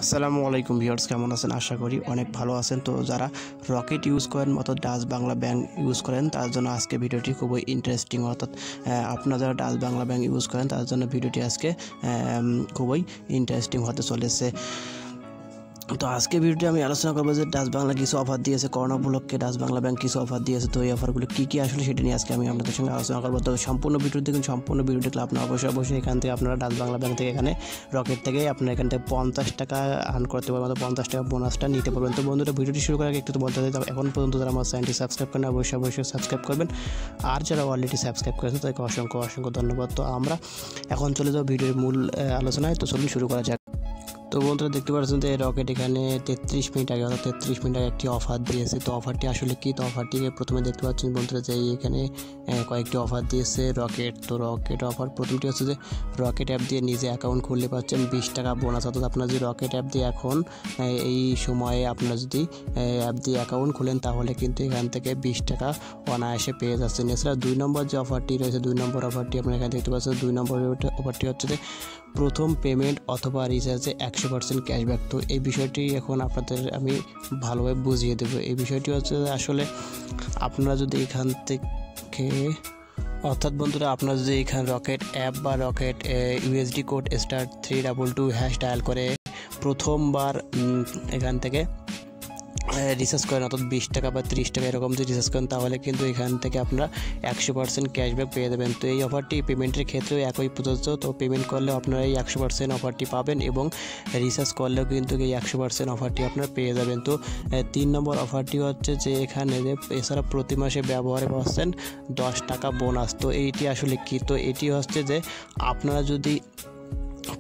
আসসালামু আলাইকুম ভিউয়ার্স, কেমন আছেন? আশা করি অনেক ভালো আছেন। তো যারা রকেট ইউজ করেন অর্থাৎ ডাচ বাংলা ব্যাংক ইউজ করেন তার জন্য আজকে ভিডিওটি খুবই ইন্টারেস্টিং। অর্থাৎ আপনারা যারা ডাচ বাংলা ব্যাংক ইউজ করেন তার জন্য ভিডিওটি আজকে খুবই ইন্টারেস্টিং হতে চলেছে। তো আজকে ভিডিওটি আমি আলোচনা করবো যে ডাচ বাংলা কিছু অফার দিয়েছে, করোনা উপলক্ষে ডাচ বাংলা ব্যাংক কিছু অফার দিয়েছে। তো এই অফারগুলো কী আসলে সেটা নিয়ে আজকে আমি আপনাদের সঙ্গে আলোচনা করবো। তো সম্পূর্ণ ভিডিও দেখুন, সম্পূর্ণ ভিডিও দেখলে আপনারা অবশ্যই এখান থেকে আপনারা ডাচ বাংলা ব্যাংক থেকে এখানে রকেট থেকে আপনারা এখান থেকে 50 টাকা আর্ন করতে পারবেন, 50 টাকা বোনাসটা নিতে পারবেন। তো বন্ধুরা, ভিডিওটি শুরু করার আগে একটু বলতে চাই, এখন পর্যন্ত যারা আমার চ্যানেলটি সাবস্ক্রাইব করেন অবশ্যই সাবস্ক্রাইব করবেন, আর যারা অলরেডি সাবস্ক্রাইব করেছে তাদেরকে অসংখ্য ধন্যবাদ। তো আমরা এখন চলে যাবো ভিডিওর মূল আলোচনায়। তো চলুন শুরু করা যাক। তো বন্ধুরা, দেখতে পাচ্ছেন যে রকেট এখানে 33 মিনিট আগে অর্থাৎ 33 মিনিট আগে একটি অফার দিয়েছে। তো অফারটি আসলে কী? তো অফারটিকে প্রথমে দেখতে পাচ্ছেন বন্ধুরা যে এখানে কয়েকটি অফার দিয়েছে রকেট। তো রকেট অফার প্রথমটি হচ্ছে যে রকেট অ্যাপ দিয়ে নিজে অ্যাকাউন্ট খুললে পাচ্ছেন 20 টাকা বোনাস। অর্থাৎ আপনার যদি রকেট অ্যাপ দিয়ে এখন এই সময়ে আপনারা যদি অ্যাপ দিয়ে অ্যাকাউন্ট খুলেন তাহলে কিন্তু এখান থেকে 20 টাকা অনায়াসে পেয়ে যাচ্ছেন। এছাড়া 2 নম্বর যে অফারটি রয়েছে, 2 নম্বর অফারটি আপনারা এখানে দেখতে পাচ্ছেন। 2 নম্বর অফারটি হচ্ছে যে প্রথম পেমেন্ট অথবা রিচার্জে 100% ক্যাশব্যাক। তো এই বিষয়টি এখন আপনাদের আমি ভালোভাবে বুঝিয়ে দেবো। এই বিষয়টি হচ্ছে আসলে আপনারা যদি এখান থেকে অর্থাৎ বন্ধুরা, আপনারা যদি এখানে রকেট অ্যাপ বা রকেট ইউএসডি কোড *322# ডায়াল করে প্রথমবার এখান থেকে রিচার্জ করেন, অর্থাৎ 20 টাকা বা 30 টাকা এরকম যদি রিচার্জ করেন তাহলে কিন্তু এখান থেকে আপনারা 100% ক্যাশব্যাক পেয়ে দেবেন। তো এই অফারটি পেমেন্টের ক্ষেত্রেও একই প্রযোজ্য। তো পেমেন্ট করলেও আপনারা এই 100% অফারটি পাবেন এবং রিচার্জ করলেও কিন্তু এই 100% অফারটি আপনারা পেয়ে যাবেন। তো 3 নম্বর অফারটি হচ্ছে যে এখানে এছাড়া প্রতি মাসে ব্যবহারে পাচ্ছেন 10 টাকা বোনাস। তো এইটি আসলে কী? তো এটি হচ্ছে যে আপনারা যদি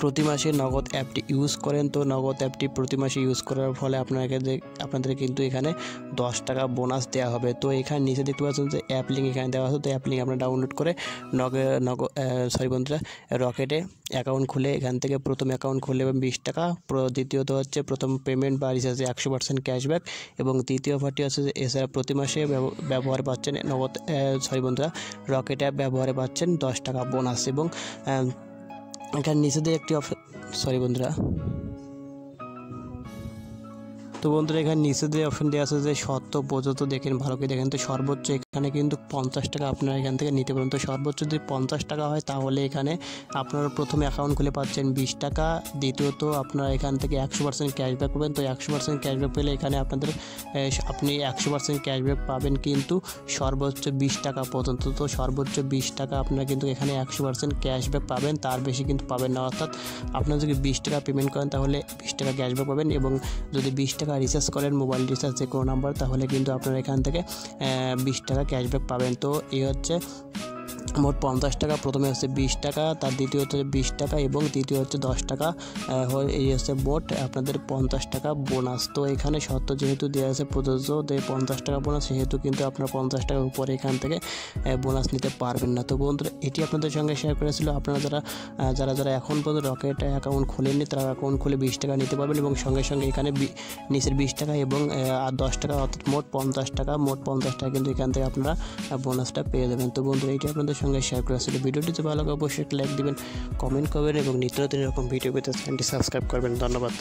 প্রতি মাসে নগদ অ্যাপটি ইউজ করেন, তো নগদ অ্যাপটি প্রতি মাসে ইউজ করার ফলে আপনাদের কিন্তু এখানে 10 টাকা বোনাস দেওয়া হবে। তো এখানে নিচে দেখতে পাচ্ছেন যে অ্যাপ লিঙ্ক এখানে দেওয়া আছে। তো অ্যাপ লিঙ্ক আপনারা ডাউনলোড করে রকেটে অ্যাকাউন্ট খুলে এখান থেকে প্রথম অ্যাকাউন্ট খুলে এবং 20 টাকা, দ্বিতীয়ত হচ্ছে প্রথম পেমেন্ট বা রিচার্জে 100% ক্যাশব্যাক, এবং তৃতীয় অফারটি হচ্ছে যে এছাড়া প্রতি মাসে ব্যবহারে পাচ্ছেন রকেট অ্যাপ ব্যবহারে পাচ্ছেন 10 টাকা বোনাস। এবং এখানে নিচে দিয়ে একটি তো বন্ধুরা এখানে নিচে যে অপশন দেওয়া আছে যে শর্ত প্রযোজ্য, দেখেন ভালো করে দেখেন। তো সর্বোচ্চ এখানে কিন্তু 50 টাকা আপনারা এখান থেকে নিতে পারেন। তো সর্বোচ্চ যদি 50 টাকা হয় তাহলে এখানে আপনারা প্রথমে অ্যাকাউন্ট খুলে পাচ্ছেন 20 টাকা, দ্বিতীয়ত আপনারা এখান থেকে 100% ক্যাশব্যাক পাবেন। তো 100% ক্যাশব্যাক পেলে এখানে আপনি 100% ক্যাশব্যাক পাবেন কিন্তু সর্বোচ্চ 20 টাকা পর্যন্ত। তো সর্বোচ্চ 20 টাকা আপনারা কিন্তু এখানে 100% ক্যাশব্যাক পাবেন, তার বেশি কিন্তু পাবেন না। অর্থাৎ আপনারা যদি 20 টাকা পেমেন্ট করেন তাহলে 20 টাকা ক্যাশব্যাক পাবেন, এবং যদি 20 টাকা রিচার্জ করেন মোবাইল রিচার্জ যে কোনো নাম্বার তাহলে কিন্তু আপনারা এখান থেকে 20 টাকা ক্যাশব্যাক পাবেন। তো এই হচ্ছে মোট 50 টাকা, প্রথমে হচ্ছে 20 টাকা, তার দ্বিতীয় হচ্ছে 20 টাকা এবং তৃতীয় হচ্ছে 10 টাকা, এই হচ্ছে মোট আপনাদের 50 টাকা বোনাস। তো এখানে শর্ত যেহেতু দেওয়া আছে প্রযোজ্য 50 টাকা বোনাস, সেহেতু কিন্তু আপনারা 50 টাকার উপরে এখান থেকে বোনাস নিতে পারবেন না। তো বন্ধুরা, এটি আপনাদের সঙ্গে শেয়ার করেছিল। আপনারা যারা এখন পর্যন্ত রকেট অ্যাকাউন্ট খুলেননি তারা অ্যাকাউন্ট খুলে 20 টাকা নিতে পারবেন, এবং সঙ্গে এখানে নিচের 20 টাকা এবং আর 10 টাকা, অর্থাৎ মোট 50 টাকা কিন্তু এখান থেকে আপনারা বোনাসটা পেয়ে যাবেন। তো বন্ধুরা, এটি আপনাদের সঙ্গে শেয়ার করেছিল। ভিডিওটি যদি ভালো লাগে অবশ্যই লাইক দিবেন, কমেন্ট করবেন এবং নিত্য নতুন এরকম ভিডিও পেতে চ্যানেলটি সাবস্ক্রাইব করবেন। ধন্যবাদ।